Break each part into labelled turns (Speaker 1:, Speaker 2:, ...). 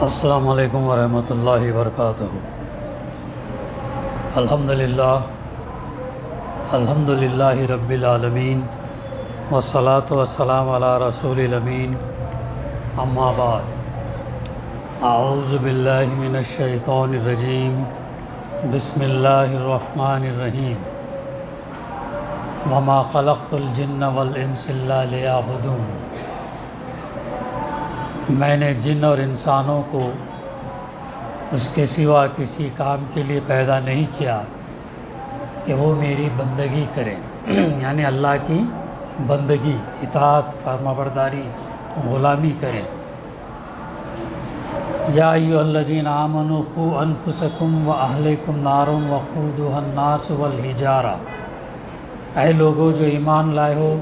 Speaker 1: السلام علیکم ورحمۃ اللہ وبرکاتہ۔ الحمد للہ رب العالمین والصلاة والسلام علی رسول الامین، اما بعد، اعوذ باللہ من الشیطان الرجیم، بسم اللہ الرحمن الرحیم، وما خلقت الجن والانس الا لیعبدون۔ میں نے جن اور انسانوں کو اس کے سوا کسی کام کے لیے پیدا نہیں کیا کہ وہ میری بندگی کریں، یعنی اللہ کی بندگی، اطاعت، فرمانبرداری، غلامی کریں۔ یا ایھا الذین آمنوا قوا انفسکم واہلیکم نارا وقودھا الناس والحجارہ، اے لوگو جو ایمان لائے ہو،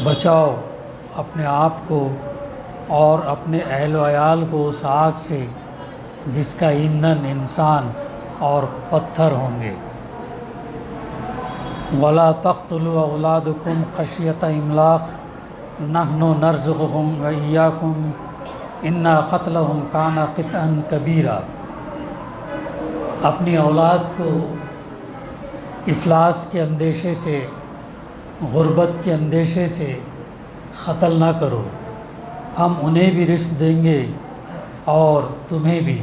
Speaker 1: بچاؤ اپنے آپ کو اور اپنے اہل و عیال کو اس آگ سے جس کا ایندھن انسان اور پتھر ہوں گے۔ وَلَا تَقْتُلُوا أَوْلَادَكُمْ خَشْيَةَ إِمْلَاقٍ نَحْنُ نَرْزُقُهُمْ وَإِيَّاكُمْ إِنَّ قَتْلَهُمْ كَانَ خِطْئًا كَبِيرًا۔ اپنی اولاد کو افلاس کے اندیشے سے، غربت کے اندیشے سے قتل نہ کرو، ہم انہیں بھی رزق دیں گے اور تمہیں بھی۔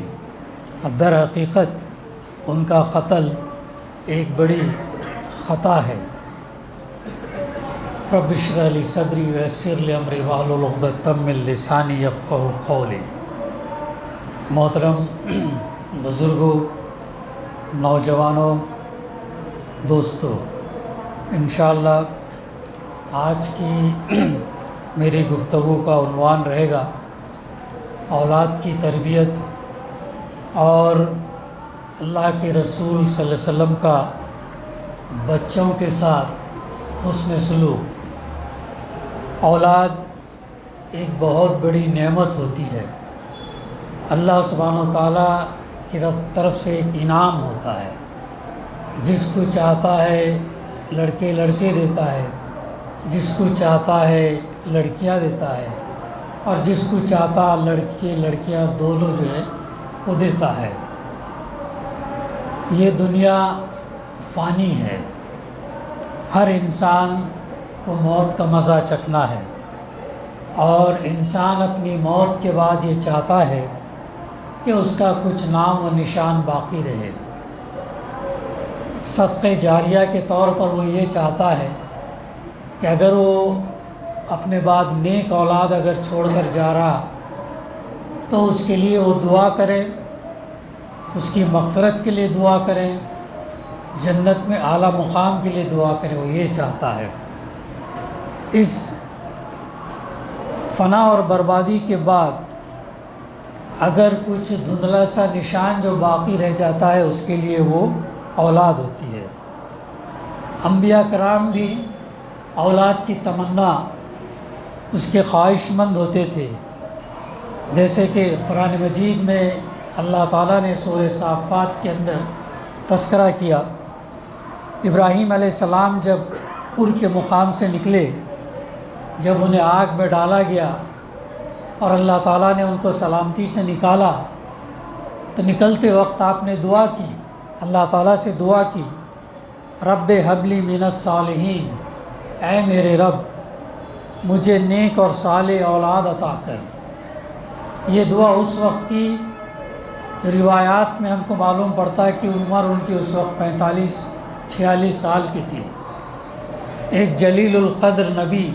Speaker 1: در حقیقت ان کا قتل ایک بڑی خطا ہے۔ رب اشرح لی صدری ویسر لی امری واحلل عقدۃ من لسانی یفقہوا قولی۔ محترم بزرگوں، نوجوانوں، دوستوں، انشاءاللہ آج کی میری گفتگو کا عنوان رہے گا اولاد کی تربیت اور اللہ کے رسول صلی اللہ علیہ وسلم کا بچوں کے ساتھ حسن سلوک۔ اولاد ایک بہت بڑی نعمت ہوتی ہے، اللہ سبحانہ و تعالیٰ کی طرف سے ایک انعام ہوتا ہے۔ جس کو چاہتا ہے لڑکے دیتا ہے، جس کو چاہتا ہے لڑکیاں دیتا ہے، اور جس کو چاہتا لڑکیاں دونوں جو ہے وہ دیتا ہے۔ یہ دنیا فانی ہے، ہر انسان کو موت کا مزہ چکھنا ہے، اور انسان اپنی موت کے بعد یہ چاہتا ہے کہ اس کا کچھ نام و نشان باقی رہے۔ صدقہ جاریہ کے طور پر وہ یہ چاہتا ہے کہ اگر وہ اپنے بعد نیک اولاد اگر چھوڑ کر جا رہا تو اس کے لیے وہ دعا کریں، اس کی مغفرت کے لیے دعا کریں، جنت میں اعلیٰ مقام کے لیے دعا کریں، وہ یہ چاہتا ہے۔ اس فنا اور بربادی کے بعد اگر کچھ دھندلا سا نشان جو باقی رہ جاتا ہے اس کے لیے وہ اولاد ہوتی ہے۔ انبیاء کرام بھی اولاد کی تمنا اس کے خواہش مند ہوتے تھے، جیسے کہ قرآن مجید میں اللہ تعالیٰ نے سورہ صافات کے اندر تذکرہ کیا۔ ابراہیم علیہ السلام جب پور کے مقام سے نکلے، جب انہیں آگ میں ڈالا گیا اور اللہ تعالیٰ نے ان کو سلامتی سے نکالا، تو نکلتے وقت آپ نے دعا کی، اللہ تعالیٰ سے دعا کی، رب ہب لی من الصالحین، اے میرے رب مجھے نیک اور صالح اولاد عطا کر۔ یہ دعا اس وقت کی جو روایات میں ہم کو معلوم پڑتا ہے کہ عمر ان کی اس وقت 45-46 سال کی تھی۔ ایک جلیل القدر نبی،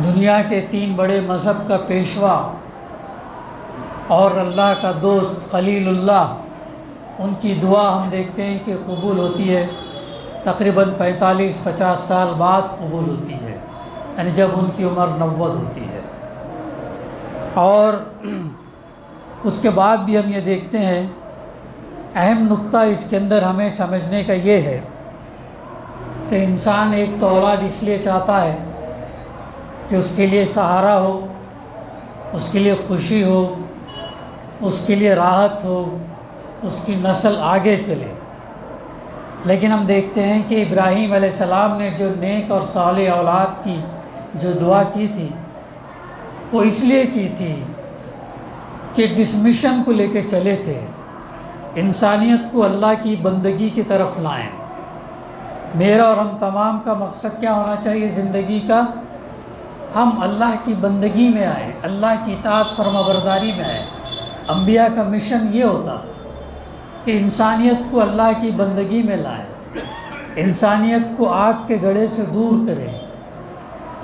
Speaker 1: دنیا کے 3 بڑے مذہب کا پیشوا اور اللہ کا دوست خلیل اللہ، ان کی دعا ہم دیکھتے ہیں کہ قبول ہوتی ہے، تقریباً 45-50 سال بعد قبول ہوتی ہے، یعنی جب ان کی عمر 90 ہوتی ہے۔ اور اس کے بعد بھی ہم یہ دیکھتے ہیں، اہم نقطہ اس کے اندر ہمیں سمجھنے کا یہ ہے کہ انسان ایک تو اولاد اس لیے چاہتا ہے کہ اس کے لیے سہارا ہو، اس کے لیے خوشی ہو، اس کے لیے راحت ہو، اس کی نسل آگے چلے۔ لیکن ہم دیکھتے ہیں کہ ابراہیم علیہ السلام نے جو نیک اور صالح اولاد کی جو دعا کی تھی، وہ اس لیے کی تھی کہ جس مشن کو لے کے چلے تھے، انسانیت کو اللہ کی بندگی کی طرف لائیں۔ میرا اور ہم تمام کا مقصد کیا ہونا چاہیے زندگی کا؟ ہم اللہ کی بندگی میں آئیں، اللہ کی اطاعت فرما برداری میں آئیں۔ انبیاء کا مشن یہ ہوتا تھا کہ انسانیت کو اللہ کی بندگی میں لائیں، انسانیت کو آگ کے گڑھے سے دور کریں،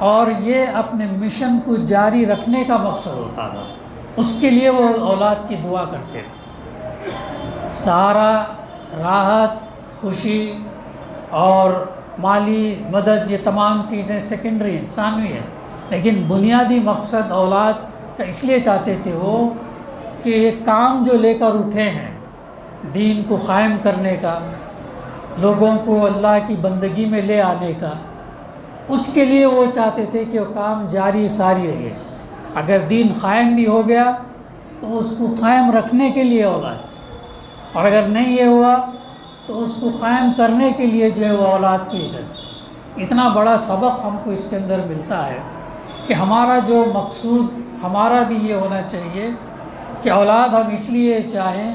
Speaker 1: اور یہ اپنے مشن کو جاری رکھنے کا مقصد ہوتا تھا۔ اس کے لیے وہ اولاد کی دعا کرتے تھے۔ سارا راحت، خوشی اور مالی مدد، یہ تمام چیزیں سیکنڈری ہیں، ثانوی ہیں، لیکن بنیادی مقصد اولاد کا اس لیے چاہتے تھے وہ کہ یہ کام جو لے کر اٹھے ہیں دین کو قائم کرنے کا، لوگوں کو اللہ کی بندگی میں لے آنے کا، اس کے لیے وہ چاہتے تھے کہ وہ کام جاری ساری رہے۔ اگر دین قائم بھی ہو گیا تو اس کو قائم رکھنے کے لیے اولاد، اور اگر نہیں یہ ہوا تو اس کو قائم کرنے کے لیے جو ہے وہ اولاد کی عزت۔ اتنا بڑا سبق ہم کو اس کے اندر ملتا ہے کہ ہمارا جو مقصود ہمارا بھی یہ ہونا چاہیے کہ اولاد ہم اس لیے چاہیں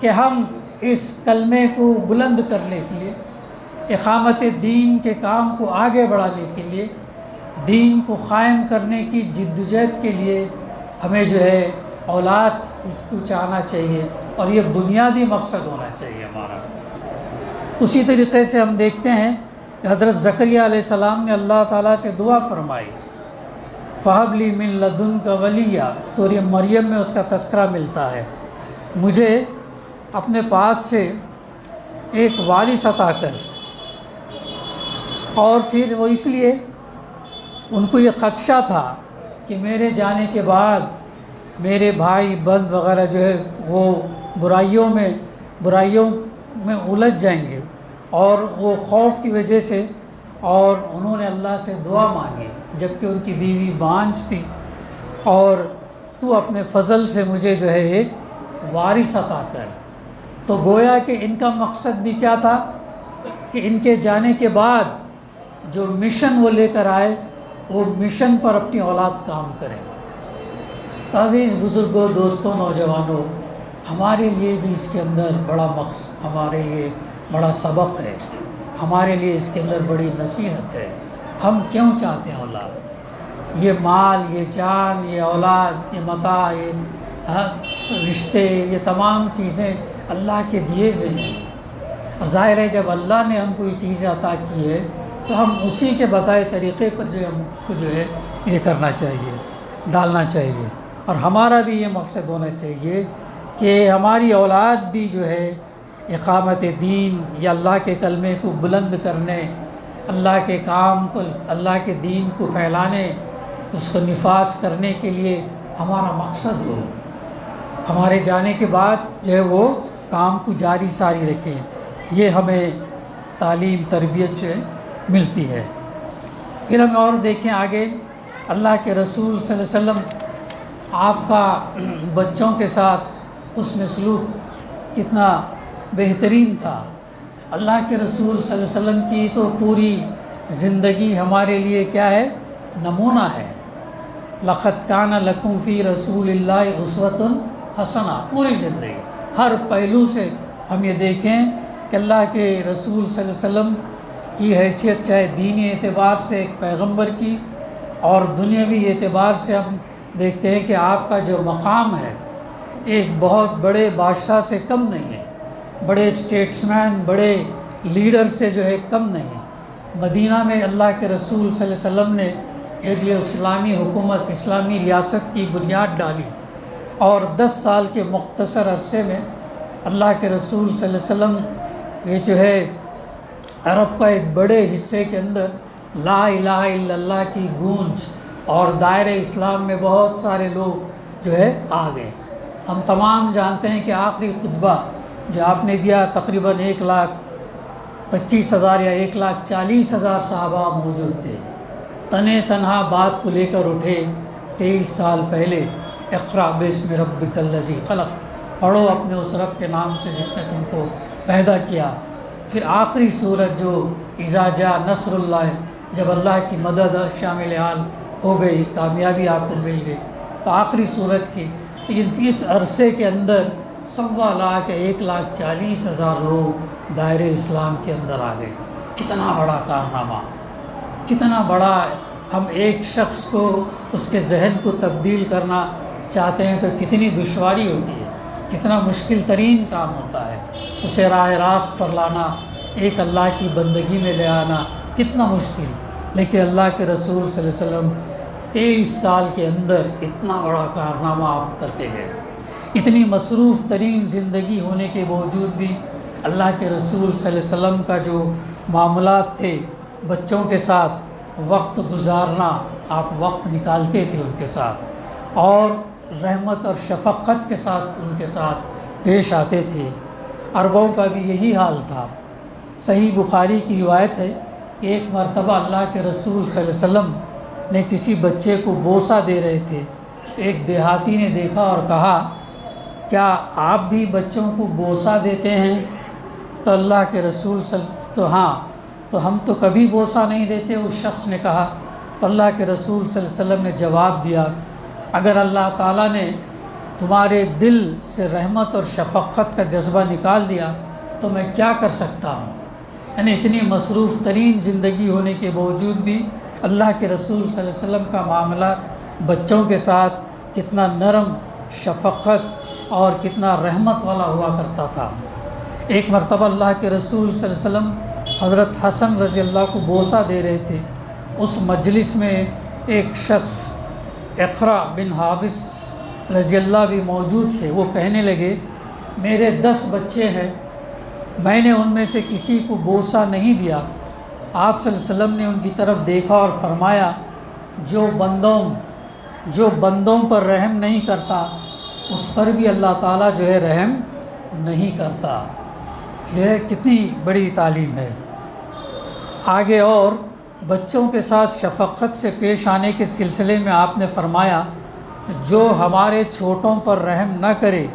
Speaker 1: کہ ہم اس کلمے کو بلند کرنے کے لیے، اقامت دین کے کام کو آگے بڑھانے کے لیے، دین کو قائم کرنے کی جدوجہد کے لیے ہمیں جو ہے اولاد کو چاہنا چاہیے، اور یہ بنیادی مقصد ہونا چاہیے ہمارا۔ اسی طریقے سے ہم دیکھتے ہیں کہ حضرت زکریا علیہ السلام نے اللہ تعالیٰ سے دعا فرمائی، فَهَبْ لِي مِن لَدُنْكَ وَلِيًّا، سورہ مریم میں اس کا تذکرہ ملتا ہے، مجھے اپنے پاس سے ایک وارث عطا کر۔ اور پھر وہ اس لیے ان کو یہ خدشہ تھا کہ میرے جانے کے بعد میرے بھائی بند وغیرہ جو ہے وہ برائیوں میں الجھ جائیں گے، اور وہ خوف کی وجہ سے، اور انہوں نے اللہ سے دعا مانگی جبکہ ان کی بیوی بانجھ تھی، اور تو اپنے فضل سے مجھے جو ہے ایک وارث عطا کر۔ تو گویا کہ ان کا مقصد بھی کیا تھا کہ ان کے جانے کے بعد جو مشن وہ لے کر آئے وہ مشن پر اپنی اولاد کام کریں۔ عزیز بزرگوں، دوستوں، نوجوانوں، ہمارے لیے بھی اس کے اندر بڑا مقصد، ہمارے لیے بڑا سبق ہے، ہمارے لیے اس کے اندر بڑی نصیحت ہے۔ ہم کیوں چاہتے ہیں اولاد؟ یہ مال، یہ جان، یہ اولاد، یہ متاع، یہ رشتے، یہ تمام چیزیں اللہ کے دیے ہوئے ہیں، اور ظاہر ہے جب اللہ نے ہم کو یہ چیز عطا کی ہے تو ہم اسی کے بتائے طریقے پر جو ہم کو جو ہے یہ کرنا چاہیے، ڈالنا چاہیے، اور ہمارا بھی یہ مقصد ہونا چاہیے کہ ہماری اولاد بھی جو ہے اقامت دین یا اللہ کے کلمے کو بلند کرنے، اللہ کے کام کو، اللہ کے دین کو پھیلانے، اس کو نفاذ کرنے کے لیے ہمارا مقصد ہو، ہمارے جانے کے بعد جو ہے وہ کام کو جاری ساری رکھیں۔ یہ ہمیں تعلیم، تربیت جو ہے ملتی ہے۔ پھر ہم اور دیکھیں آگے، اللہ کے رسول صلی اللہ علیہ وسلم آپ کا بچوں کے ساتھ حسن سلوک کتنا بہترین تھا۔ اللہ کے رسول صلی اللہ علیہ وسلم کی تو پوری زندگی ہمارے لیے کیا ہے؟ نمونہ ہے۔ لَقَدْ كَانَ لَكُمْ فِي رَسُولِ اللَّهِ أُسْوَةٌ حَسَنَةٌ، پوری زندگی ہر پہلو سے ہم یہ دیکھیں کہ اللہ کے رسول صلی اللہ علیہ وسلم کی حیثیت چاہے دینی اعتبار سے ایک پیغمبر کی، اور دنیاوی اعتبار سے ہم دیکھتے ہیں کہ آپ کا جو مقام ہے ایک بہت بڑے بادشاہ سے کم نہیں ہے، بڑے اسٹیٹسمین، بڑے لیڈر سے جو ہے کم نہیں ہے۔ مدینہ میں اللہ کے رسول صلی اللہ علیہ وسلم نے جب یہ اسلامی حکومت، اسلامی ریاست کی بنیاد ڈالی، اور 10 سال کے مختصر عرصے میں اللہ کے رسول صلی اللہ علیہ وسلم یہ جو ہے عرب کا ایک بڑے حصے کے اندر لا الہ الا اللہ کی گونج، اور دائرہ اسلام میں بہت سارے لوگ جو ہے آ گئے۔ ہم تمام جانتے ہیں کہ آخری خطبہ جو آپ نے دیا تقریباً 1,25,000 یا 1,40,000 صحابہ موجود تھے، تنے تنہا بات کو لے کر اٹھے 23 سال پہلے، اقرأ باسم ربک الذی خلق، پڑھو اپنے اس رب کے نام سے جس نے تم کو پیدا کیا۔ پھر آخری صورت جو اذا جاء نصر اللہ، جب اللہ کی مدد شامل حال ہو گئی، کامیابی آپ کو مل گئی، تو آخری صورت کی لیکن اس عرصے کے اندر 1,40,000 لوگ دائرے اسلام کے اندر آ گئے۔ کتنا بڑا کارنامہ، کتنا بڑا! ہم ایک شخص کو اس کے ذہن کو تبدیل کرنا چاہتے ہیں تو کتنی دشواری ہوتی ہے، کتنا مشکل ترین کام ہوتا ہے۔ اسے راہ راست پر لانا، ایک اللہ کی بندگی میں لے آنا کتنا مشکل، لیکن اللہ کے رسول صلی اللہ علیہ وسلم 23 سال کے اندر اتنا بڑا کارنامہ آپ کرتے گئے۔ اتنی مصروف ترین زندگی ہونے کے باوجود بھی اللہ کے رسول صلی اللہ علیہ وسلم کا جو معاملات تھے، بچوں کے ساتھ وقت گزارنا، آپ وقت نکالتے تھے ان کے ساتھ، اور رحمت اور شفقت کے ساتھ ان کے ساتھ پیش آتے تھے۔ عربوں کا بھی یہی حال تھا۔ صحیح بخاری کی روایت ہے کہ ایک مرتبہ اللہ کے رسول صلی اللہ علیہ وسلم نے کسی بچے کو بوسہ دے رہے تھے، ایک دیہاتی نے دیکھا اور کہا، کیا آپ بھی بچوں کو بوسہ دیتے ہیں؟ تو اللہ کے رسول تو ہاں، تو ہم تو کبھی بوسہ نہیں دیتے، اس شخص نے کہا۔ تو اللہ کے رسول صلی اللہ علیہ وسلم نے جواب دیا، اگر اللہ تعالیٰ نے تمہارے دل سے رحمت اور شفقت کا جذبہ نکال دیا تو میں کیا کر سکتا ہوں؟ یعنی اتنی مصروف ترین زندگی ہونے کے باوجود بھی اللہ کے رسول صلی اللہ علیہ وسلم کا معاملہ بچوں کے ساتھ کتنا نرم، شفقت اور کتنا رحمت والا ہوا کرتا تھا۔ ایک مرتبہ اللہ کے رسول صلی اللہ علیہ وسلم حضرت حسن رضی اللہ کو بوسہ دے رہے تھے۔ اس مجلس میں ایک شخص اقرا بن حابس رضی اللہ بھی موجود تھے۔ وہ کہنے لگے، میرے 10 بچے ہیں، میں نے ان میں سے کسی کو بوسہ نہیں دیا۔ آپ صلی اللہ علیہ وسلم نے ان کی طرف دیکھا اور فرمایا، جو بندوں پر رحم نہیں کرتا اس پر بھی اللہ تعالیٰ جو ہے رحم نہیں کرتا۔ یہ کتنی بڑی تعلیم ہے۔ آگے اور بچوں کے ساتھ شفقت سے پیش آنے کے سلسلے میں آپ نے فرمایا، جو ہمارے چھوٹوں پر رحم نہ کرے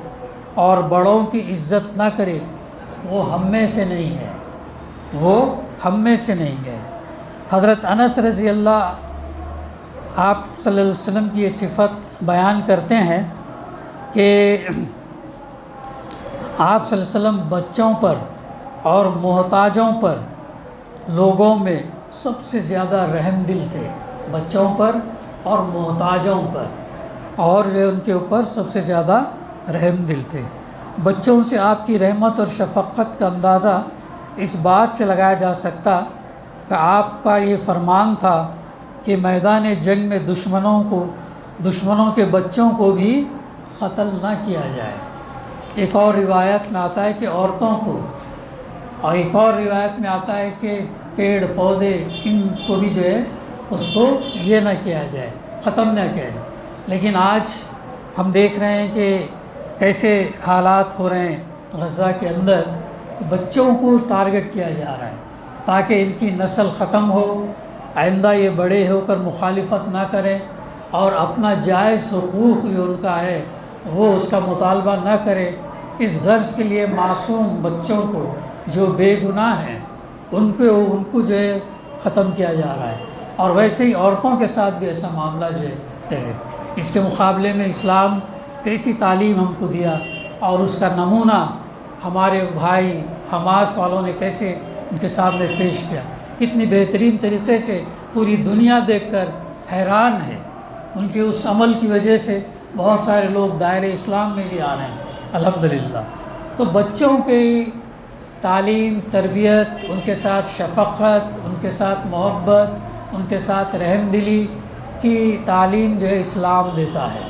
Speaker 1: اور بڑوں کی عزت نہ کرے وہ ہم میں سے نہیں ہے، وہ ہم میں سے نہیں ہے۔ حضرت انس رضی اللہ آپ صلی اللہ علیہ وسلم کی یہ صفت بیان کرتے ہیں کہ آپ صلی اللہ علیہ وسلم بچوں پر اور محتاجوں پر لوگوں میں سب سے زیادہ رحم دل تھے، بچوں پر اور محتاجوں پر، اور جو ان کے اوپر سب سے زیادہ رحم دل تھے۔ بچوں سے آپ کی رحمت اور شفقت کا اندازہ اس بات سے لگایا جا سکتا کہ آپ کا یہ فرمان تھا کہ میدان جنگ میں دشمنوں کے بچوں کو بھی قتل نہ کیا جائے۔ ایک اور روایت میں آتا ہے کہ عورتوں کو، اور ایک اور روایت میں آتا ہے کہ پیڑ پودے ان کو بھی جو ہے اس کو یہ نہ کیا جائے، ختم نہ کیا جائے۔ لیکن آج ہم دیکھ رہے ہیں کہ کیسے حالات ہو رہے ہیں غزہ کے اندر، بچوں کو ٹارگٹ کیا جا رہا ہے تاکہ ان کی نسل ختم ہو، آئندہ یہ بڑے ہو کر مخالفت نہ کریں اور اپنا جائز حقوق جو ان کا ہے وہ اس کا مطالبہ نہ کرے۔ اس غرض کے لیے معصوم بچوں کو جو بے گناہ ہیں ان کو جو ہے ختم کیا جا رہا ہے، اور ویسے ہی عورتوں کے ساتھ بھی ایسا معاملہ جو ہے۔ اس کے مقابلے میں اسلام کیسی تعلیم ہم کو دیا، اور اس کا نمونہ ہمارے بھائی حماس والوں نے کیسے ان کے سامنے پیش کیا، کتنی بہترین طریقے سے پوری دنیا دیکھ کر حیران ہے۔ ان کے اس عمل کی وجہ سے بہت سارے لوگ دائرے اسلام میں بھی آ رہے ہیں الحمدللہ۔ تو بچوں کی تعلیم، تربیت، ان کے ساتھ شفقت، ان کے ساتھ محبت، ان کے ساتھ رحم دلی کی تعلیم جو ہے اسلام دیتا ہے۔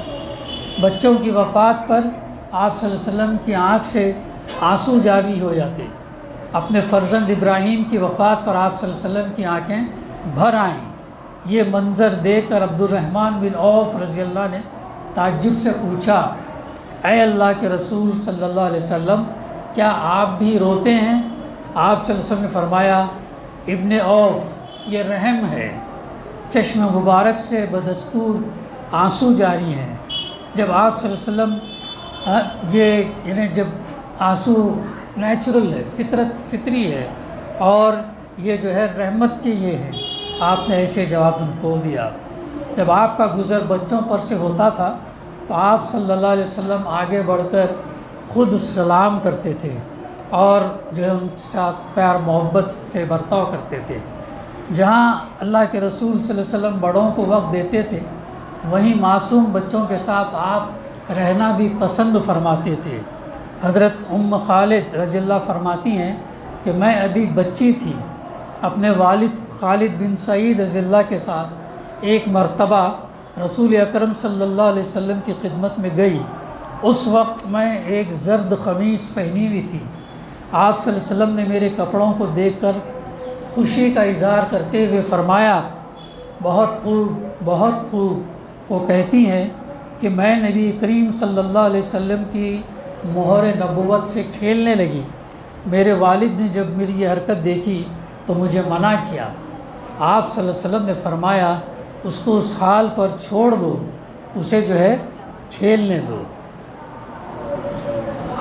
Speaker 1: بچوں کی وفات پر آپ صلی اللہ علیہ وسلم کی آنکھ سے آنسو جاری ہو جاتے۔ اپنے فرزند ابراہیم کی وفات پر آپ صلی اللہ علیہ وسلم کی آنکھیں بھر آئیں۔ یہ منظر دیکھ کر عبد الرحمن بن عوف رضی اللہ نے تعجب سے پوچھا، اے اللہ کے رسول صلی اللہ علیہ وسلم، کیا آپ بھی روتے ہیں؟ آپ صلی اللہ علیہ وسلم نے فرمایا، ابن عوف، یہ رحم ہے۔ چشم مبارک سے بدستور آنسو جاری ہیں۔ جب آپ صلی اللہ علیہ وسلم یعنی جب آنسو نیچرل ہے، فطری ہے، اور یہ جو ہے رحمت کی یہ ہے، آپ نے ایسے جواب ان کو دیا۔ جب آپ کا گزر بچوں پر سے ہوتا تھا تو آپ صلی اللہ علیہ وسلم آگے بڑھ کر خود سلام کرتے تھے اور جو ہے ان کے ساتھ پیار محبت سے برتاؤ کرتے تھے۔ جہاں اللہ کے رسول صلی اللہ علیہ وسلم بڑوں کو وقت دیتے تھے، وہیں معصوم بچوں کے ساتھ آپ رہنا بھی پسند فرماتے تھے۔ حضرت خالد رضی اللہ فرماتی ہیں کہ میں ابھی بچی تھی، اپنے والد خالد بن سعید رضی اللہ کے ساتھ ایک مرتبہ رسول اکرم صلی اللہ علیہ وسلم کی خدمت میں گئی۔ اس وقت میں ایک زرد قمیص پہنی ہوئی تھی۔ آپ صلی اللہ علیہ وسلم نے میرے کپڑوں کو دیکھ کر خوشی کا اظہار کرتے ہوئے فرمایا، بہت خوب، بہت خوب۔ وہ کہتی ہیں کہ میں نبی کریم صلی اللہ علیہ وسلم کی مہر نبوت سے کھیلنے لگی۔ میرے والد نے جب میری یہ حرکت دیکھی تو مجھے منع کیا۔ آپ صلی اللہ علیہ وسلم نے فرمایا، اس کو اس حال پر چھوڑ دو، اسے جو ہے کھیلنے دو۔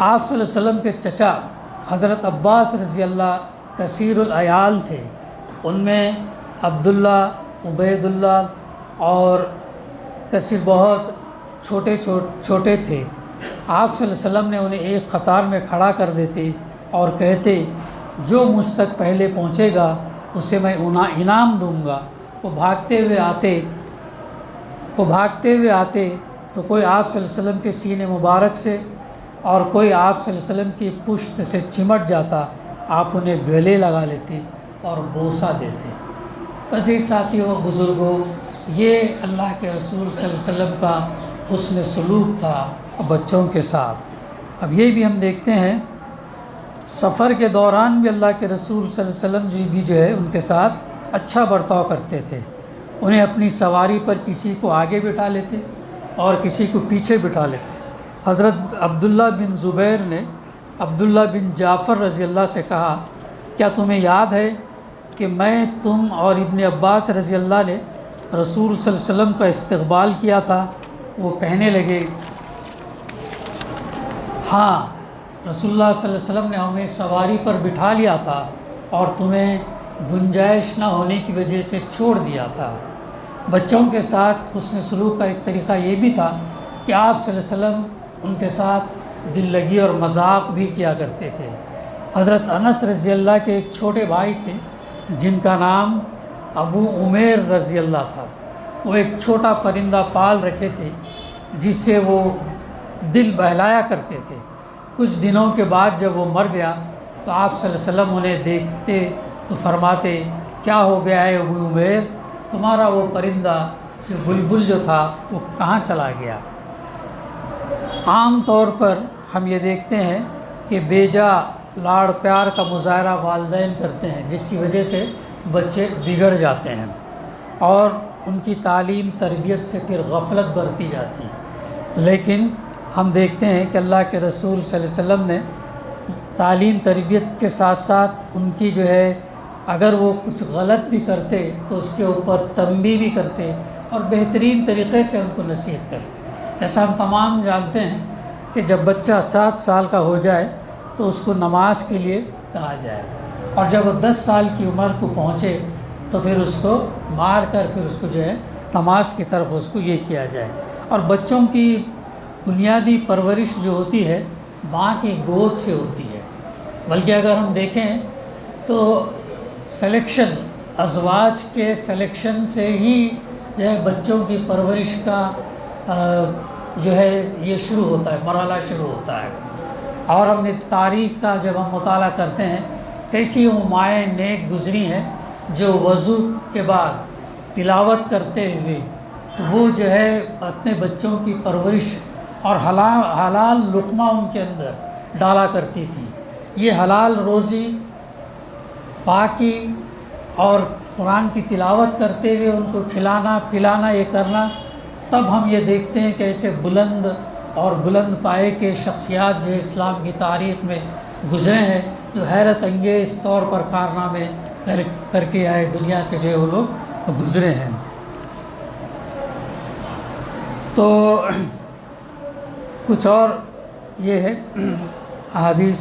Speaker 1: آپ صلی اللہ علیہ وسلم کے چچا حضرت عباس رضی اللہ کثیر العیال تھے۔ ان میں عبداللہ، عبید اللہ اور کثیر بہت چھوٹے تھے۔ آپ صلی اللہ علیہ وسلم نے انہیں ایک قطار میں کھڑا کر دیتے اور کہتے، جو مجھ تک پہلے پہنچے گا اسے میں انعام دوں گا۔ وہ بھاگتے ہوئے آتے تو کوئی آپ صلی اللہ علیہ وسلم کے سینے مبارک سے اور کوئی آپ صلی اللہ علیہ وسلم کی پشت سے چمٹ جاتا۔ آپ انہیں گلے لگا لیتے اور بوسہ دیتے۔ تو عزیز ساتھیوں، بزرگوں، یہ اللہ کے رسول صلی اللہ علیہ وسلم کا حسن سلوک تھا بچوں کے ساتھ۔ اب یہ بھی ہم دیکھتے ہیں، سفر کے دوران بھی اللہ کے رسول صلی اللہ علیہ وسلم بھی جو ہے ان کے ساتھ اچھا برتاؤ کرتے تھے۔ انہیں اپنی سواری پر کسی کو آگے بٹھا لیتے اور کسی کو پیچھے بٹھا لیتے۔ حضرت عبداللہ بن زبیر نے عبداللہ بن جعفر رضی اللہ سے کہا، کیا تمہیں یاد ہے کہ میں، تم اور ابن عباس رضی اللہ نے رسول صلی اللہ علیہ وسلم کا استقبال کیا تھا؟ وہ کہنے لگے، ہاں، رسول اللہ صلی اللہ علیہ وسلم نے ہمیں سواری پر بٹھا لیا تھا اور تمہیں گنجائش نہ ہونے کی وجہ سے چھوڑ دیا تھا۔ بچوں کے ساتھ حسن سلوک کا ایک طریقہ یہ بھی تھا کہ آپ صلی اللہ علیہ وسلم ان کے ساتھ دل لگی اور مذاق بھی کیا کرتے تھے۔ حضرت انس رضی اللہ کے ایک چھوٹے بھائی تھے جن کا نام ابو عمیر رضی اللہ تھا۔ وہ ایک چھوٹا پرندہ پال رکھے تھے جس سے وہ دل بہلایا کرتے تھے۔ کچھ دنوں کے بعد جب وہ مر گیا تو آپ صلی اللہ علیہ وسلم انہیں دیکھتے تو فرماتے، کیا ہو گیا ہے ابو عمیر، تمہارا وہ پرندہ جو بلبل جو تھا وہ کہاں چلا گیا؟ عام طور پر ہم یہ دیکھتے ہیں کہ بیجا لاڑ پیار کا مظاہرہ والدین کرتے ہیں، جس کی وجہ سے بچے بگڑ جاتے ہیں اور ان کی تعلیم تربیت سے پھر غفلت برتی جاتی ہے۔ لیکن ہم دیکھتے ہیں کہ اللہ کے رسول صلی اللہ علیہ وسلم نے تعلیم تربیت کے ساتھ ساتھ ان کی جو ہے، اگر وہ کچھ غلط بھی کرتے تو اس کے اوپر تنبیہ بھی کرتے اور بہترین طریقے سے ان کو نصیحت کرتے۔ جیسا ہم تمام جانتے ہیں کہ جب بچہ 7 سال کا ہو جائے تو اس کو نماز کے لیے کہا جائے، اور جب وہ 10 سال کی عمر کو پہنچے تو پھر اس کو مار کر پھر اس کو جو ہے نماز کی طرف اس کو یہ کیا جائے۔ اور بچوں کی بنیادی پرورش جو ہوتی ہے ماں کی گود سے ہوتی ہے، بلکہ اگر ہم دیکھیں تو سلیکشن، ازواج کے سلیکشن سے ہی جو ہے بچوں کی پرورش کا جو ہے یہ شروع ہوتا ہے، مرحلہ شروع ہوتا ہے۔ اور ہم نے تاریخ کا جب ہم مطالعہ کرتے ہیں، کیسی مائیں نیک گزری ہیں جو وضو کے بعد تلاوت کرتے ہوئے تو وہ جو ہے اپنے بچوں کی پرورش اور حلال لقمہ ان کے اندر ڈالا کرتی تھی۔ یہ حلال روزی، پاکی اور قرآن کی تلاوت کرتے ہوئے ان کو کھلانا پلانا یہ کرنا، تب ہم یہ دیکھتے ہیں کہ ایسے بلند اور بلند پائے کے شخصیات جو اسلام کی تاریخ میں گزرے ہیں، جو حیرت انگیز طور پر کارنامے کر کے آئے، دنیا سے جو وہ لوگ گزرے ہیں۔ تو کچھ اور یہ ہے احادیث۔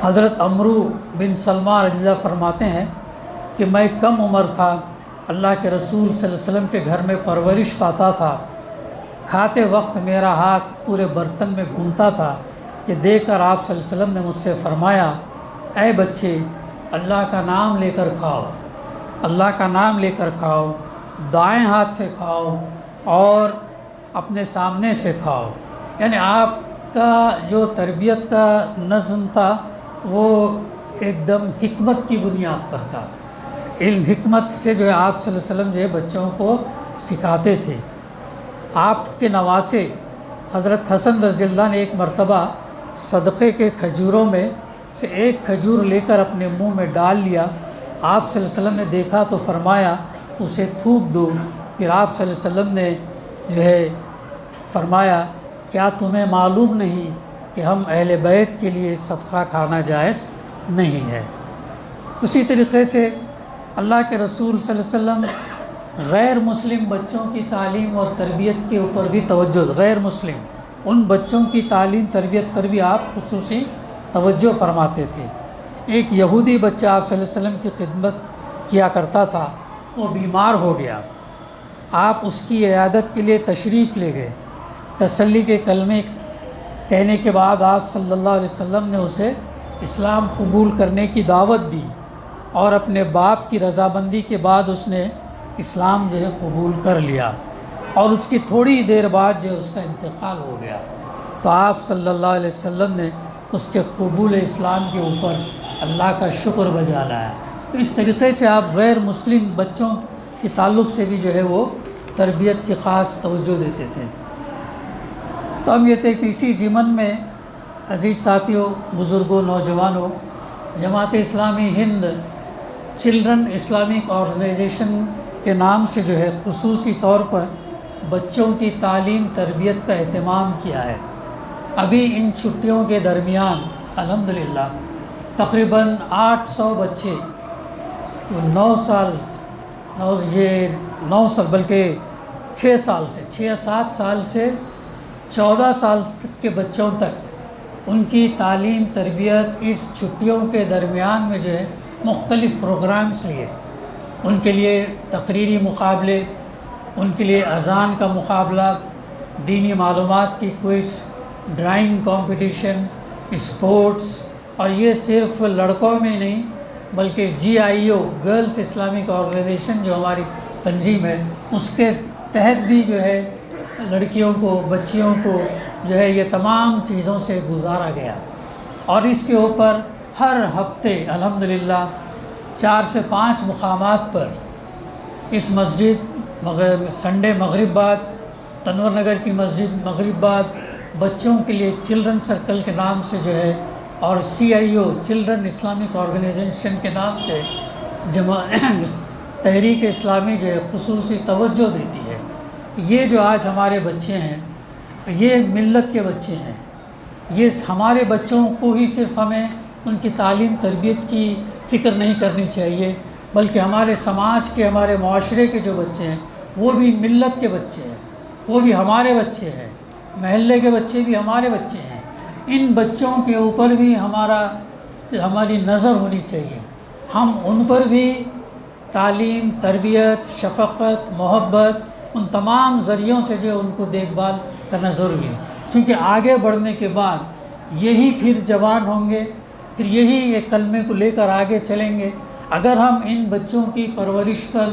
Speaker 1: حضرت عمرو بن سلمہ رضی اللہ فرماتے ہیں کہ میں کم عمر تھا، اللہ کے رسول صلی اللہ علیہ وسلم کے گھر میں پرورش پاتا تھا، کھاتے وقت میرا ہاتھ پورے برتن میں گھومتا تھا کہ دیکھ کر آپ صلی اللہ علیہ وسلم نے مجھ سے فرمایا، اے بچے، اللہ کا نام لے کر کھاؤ، اللہ کا نام لے کر کھاؤ، دائیں ہاتھ سے کھاؤ اور اپنے سامنے سے کھاؤ۔ یعنی آپ کا جو تربیت کا نظم تھا وہ ایک دم حکمت کی بنیاد پر تھا۔ علم حکمت سے جو ہے آپ صلی اللہ علیہ وسلم جو ہے بچوں کو سکھاتے تھے۔ آپ کے نواسے حضرت حسن رضی اللہ نے ایک مرتبہ صدقے کے کھجوروں میں سے ایک کھجور لے کر اپنے منہ میں ڈال لیا۔ آپ صلی اللہ علیہ وسلم نے دیکھا تو فرمایا اسے تھوک دو۔ پھر آپ صلی اللہ علیہ وسلم نے جو ہے فرمایا، کیا تمہیں معلوم نہیں کہ ہم اہل بیت کے لیے صدقہ کھانا جائز نہیں ہے؟ اسی طریقے سے اللہ کے رسول صلی اللہ علیہ وسلم غیر مسلم بچوں کی تعلیم اور تربیت کے اوپر بھی توجہ، غیر مسلم ان بچوں کی تعلیم تربیت پر بھی آپ خصوصی توجہ فرماتے تھے۔ ایک یہودی بچہ آپ صلی اللہ علیہ وسلم کی خدمت کیا کرتا تھا، وہ بیمار ہو گیا۔ آپ اس کی عیادت کے لیے تشریف لے گئے۔ تسلی کے کلمے کہنے کے بعد آپ صلی اللہ علیہ وسلم نے اسے اسلام قبول کرنے کی دعوت دی، اور اپنے باپ کی رضامندی کے بعد اس نے اسلام جو ہے قبول کر لیا، اور اس کی تھوڑی دیر بعد جو ہے اس کا انتقال ہو گیا۔ تو آپ صلی اللہ علیہ وسلم نے اس کے قبول اسلام کے اوپر اللہ کا شکر بجا لایا۔ تو اس طریقے سے آپ غیر مسلم بچوں کے تعلق سے بھی جو ہے وہ تربیت کی خاص توجہ دیتے تھے۔ تو ہم یہ تھے کہ اسی ضمن میں عزیز ساتھیوں، بزرگوں، نوجوانوں، Jamaat Islami Hind children Islamic organization کے نام سے جو ہے خصوصی طور پر بچوں کی تعلیم تربیت کا اہتمام کیا ہے۔ ابھی ان چھٹیوں کے درمیان الحمدللہ تقریباً 800 بچے 9 سال بلکہ 6 سال سے 6-7 سال سے 14 سال کے بچوں تک ان کی تعلیم تربیت اس چھٹیوں کے درمیان میں جو ہے مختلف پروگرامز لیے۔ ان کے لیے تقریری مقابلے، ان کے لیے اذان کا مقابلہ، دینی معلومات کی کوئز، ڈرائنگ کمپٹیشن، اسپورٹس، اور یہ صرف لڑکوں میں نہیں بلکہ GIO گرلز اسلامک آرگنائزیشن جو ہماری تنظیم ہے اس کے تحت بھی جو ہے لڑکیوں کو، بچیوں کو جو ہے یہ تمام چیزوں سے گزارا گیا۔ اور اس کے اوپر ہر ہفتے الحمدللہ 4 سے 5 مقامات پر اس مسجد سنڈے مغرب بعد، تنور نگر کی مسجد مغرب بعد بچوں کے لیے چلڈرن سرکل کے نام سے جو ہے، اور CIO چلڈرن اسلامک آرگنائزیشن کے نام سے تحریک اسلامی جو ہے خصوصی توجہ دیتی ہے۔ یہ جو آج ہمارے بچے ہیں یہ ملت کے بچے ہیں، یہ ہمارے بچوں کو ہی صرف ہمیں ان کی تعلیم تربیت کی فکر نہیں کرنی چاہیے، بلکہ ہمارے سماج کے، ہمارے معاشرے کے جو بچے ہیں وہ بھی ملت کے بچے ہیں، وہ بھی ہمارے بچے ہیں، محلے کے بچے بھی ہمارے بچے ہیں۔ ان بچوں کے اوپر بھی ہماری نظر ہونی چاہیے، ہم ان پر بھی تعلیم، تربیت، شفقت، محبت، ان تمام ذریعوں سے جو ان کو دیکھ بھال کرنا ضروری ہے، کیونکہ آگے بڑھنے کے بعد یہی پھر جوان ہوں گے، پھر یہی ایک کلمے کو لے کر آگے چلیں گے۔ اگر ہم ان بچوں کی پرورش پر،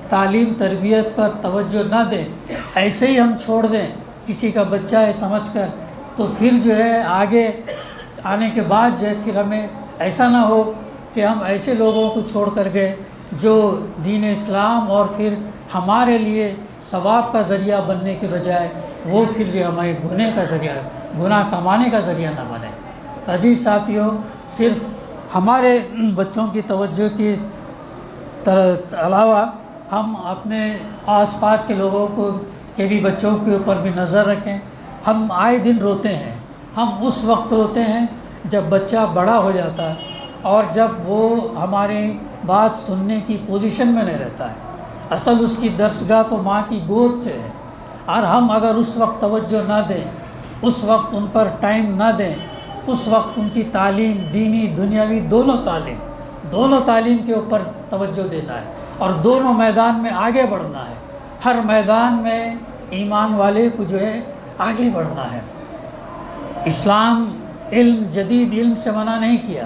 Speaker 1: تعلیم تربیت پر توجہ نہ دیں، ایسے ہی ہم چھوڑ دیں کسی کا بچہ ہے سمجھ کر، تو پھر جو ہے آگے آنے کے بعد جو ہے پھر ہمیں ایسا نہ ہو کہ ہم ایسے لوگوں کو چھوڑ کر گئے جو دین اسلام اور پھر ہمارے لیے ثواب کا ذریعہ بننے کے بجائے وہ پھر جو ہمارے گناہ کمانے کا ذریعہ نہ بنے۔ عزیز ساتھیوں، صرف ہمارے بچوں کی توجہ کے علاوہ ہم اپنے آس پاس کے لوگوں کے بھی بچوں کے اوپر بھی نظر رکھیں۔ ہم آئے دن روتے ہیں، ہم اس وقت روتے ہیں جب بچہ بڑا ہو جاتا ہے اور جب وہ ہماری بات سننے کی پوزیشن میں نہیں رہتا ہے۔ اصل اس کی درسگاہ تو ماں کی گود سے ہے، اور ہم اگر اس وقت توجہ نہ دیں، اس وقت ان پر ٹائم نہ دیں، اس وقت ان کی تعلیم، دینی دنیاوی دونوں تعلیم کے اوپر توجہ دینا ہے اور دونوں میدان میں آگے بڑھنا ہے۔ ہر میدان میں ایمان والے کو جو ہے آگے بڑھنا ہے۔ اسلام علم، جدید علم سے منع نہیں کیا،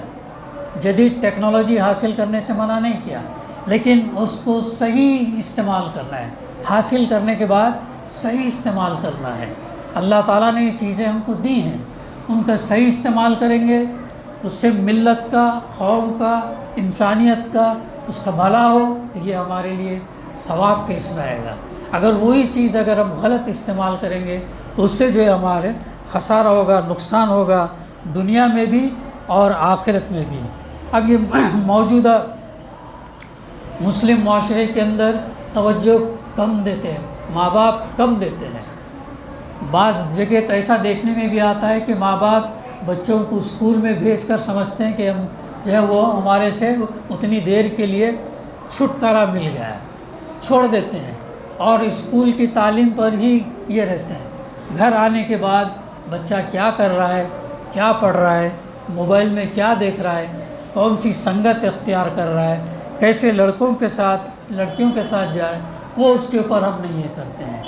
Speaker 1: جدید ٹیکنالوجی حاصل کرنے سے منع نہیں کیا، لیکن اس کو صحیح استعمال کرنا ہے، حاصل کرنے کے بعد صحیح استعمال کرنا ہے۔ اللہ تعالیٰ نے یہ چیزیں ہم کو دی ہیں، ان کا صحیح استعمال کریں گے، اس سے ملت کا، قوم کا، انسانیت کا اس کا بھلا ہو تو یہ ہمارے لیے ثواب کے اس میں آئے گا۔ اگر وہی چیز اگر ہم غلط استعمال کریں گے تو اس سے جو ہے ہمارے خسارہ ہوگا، نقصان ہوگا، دنیا میں بھی اور آخرت میں بھی۔ اب یہ موجودہ مسلم معاشرے کے اندر توجہ کم دیتے ہیں، ماں باپ کم دیتے ہیں۔ بعض جگہ تو ایسا دیکھنے میں بھی آتا ہے کہ ماں باپ بچوں کو اسکول میں بھیج کر سمجھتے ہیں کہ ہم جو ہے وہ ہمارے سے اتنی دیر کے لیے چھٹکارا مل گیا ہے، چھوڑ دیتے ہیں اور اسکول کی تعلیم پر ہی یہ رہتے ہیں۔ گھر آنے کے بعد بچہ کیا کر رہا ہے، کیا پڑھ رہا ہے، موبائل میں کیا دیکھ رہا ہے، کون سی سنگت اختیار کر رہا ہے، کیسے لڑکوں کے ساتھ لڑکیوں کے ساتھ جائے، وہ اس کے اوپر ہم نہیں یہ کرتے ہیں۔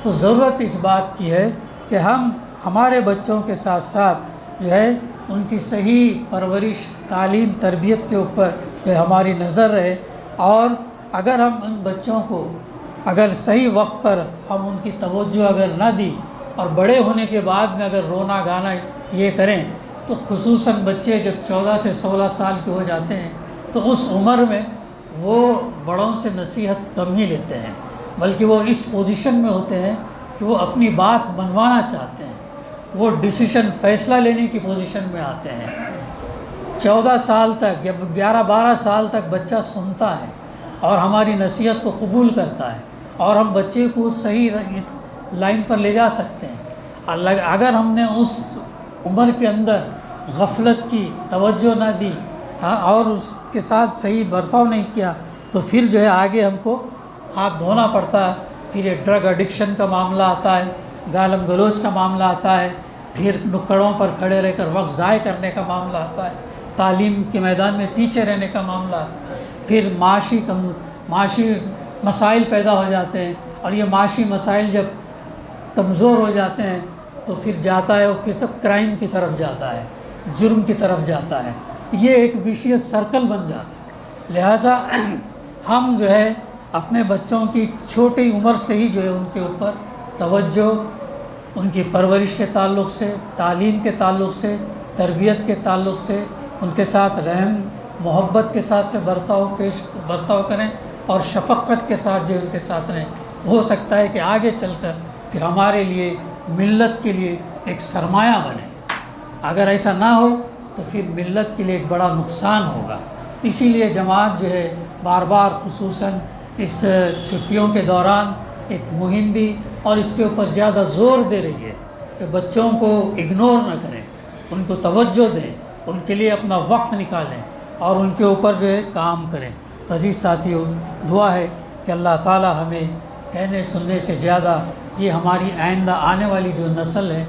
Speaker 1: تو ضرورت اس بات کی ہے کہ ہم ہمارے بچوں کے ساتھ ساتھ جو ہے ان کی صحیح پرورش، تعلیم، تربیت کے اوپر جو ہماری نظر رہے، اور اگر ہم ان بچوں کو اگر صحیح وقت پر ہم ان کی توجہ اگر نہ دی اور بڑے ہونے کے بعد میں اگر رونا گانا یہ کریں تو خصوصاً بچے جب 14 سے 16 سال کے ہو جاتے ہیں تو اس عمر میں وہ بڑوں سے نصیحت کم ہی لیتے ہیں، بلکہ وہ اس پوزیشن میں ہوتے ہیں کہ وہ اپنی بات منوانا چاہتے ہیں، وہ ڈیسیشن، فیصلہ لینے کی پوزیشن میں آتے ہیں۔ 14 سال تک یا 11-12 سال تک بچہ سنتا ہے اور ہماری نصیحت کو قبول کرتا ہے، اور ہم بچے کو صحیح اس لائن پر لے جا سکتے ہیں۔ اگر ہم نے اس عمر کے اندر غفلت کی، توجہ نہ دی اور اس کے ساتھ صحیح برتاؤ نہیں کیا تو پھر جو ہے آگے ہم کو ہاتھ دھونا پڑتا ہے۔ پھر یہ ڈرگ ایڈکشن کا معاملہ آتا ہے، گالم گلوچ کا معاملہ آتا ہے، پھر نکڑوں پر کھڑے رہ کر وقت ضائع کرنے کا معاملہ آتا ہے، تعلیم کے میدان میں پیچھے رہنے کا معاملہ آتا ہے، پھر معاشی مسائل پیدا ہو جاتے ہیں، اور یہ معاشی مسائل جب کمزور ہو جاتے ہیں تو پھر جاتا ہے وہ کس کرائم کی طرف جاتا ہے، جرم کی طرف جاتا ہے، یہ ایک ویشیس سرکل بن جاتا ہے۔ لہٰذا ہم جو ہے اپنے بچوں کی چھوٹی عمر سے ہی جو ہے ان کے اوپر توجہ، ان کی پرورش کے تعلق سے، تعلیم کے تعلق سے، تربیت کے تعلق سے، ان کے ساتھ رحم محبت کے ساتھ سے برتاؤ کریں اور شفقت کے ساتھ جو ان کے ساتھ رہیں۔ ہو سکتا ہے کہ آگے چل کر پھر ہمارے لیے، ملت کے لیے ایک سرمایہ بنے۔ اگر ایسا نہ ہو تو پھر ملت کے لیے ایک بڑا نقصان ہوگا۔ اسی لیے جماعت جو ہے بار بار خصوصاً اس چھٹیوں کے دوران ایک مہم بھی اور اس کے اوپر زیادہ زور دے رہی ہے کہ بچوں کو اگنور نہ کریں، ان کو توجہ دیں، ان کے لیے اپنا وقت نکالیں اور ان کے اوپر جو ہے کام کریں۔ تو عزیز ساتھیو، دعا ہے کہ اللہ تعالی ہمیں کہنے سننے سے زیادہ یہ ہماری آئندہ آنے والی جو نسل ہے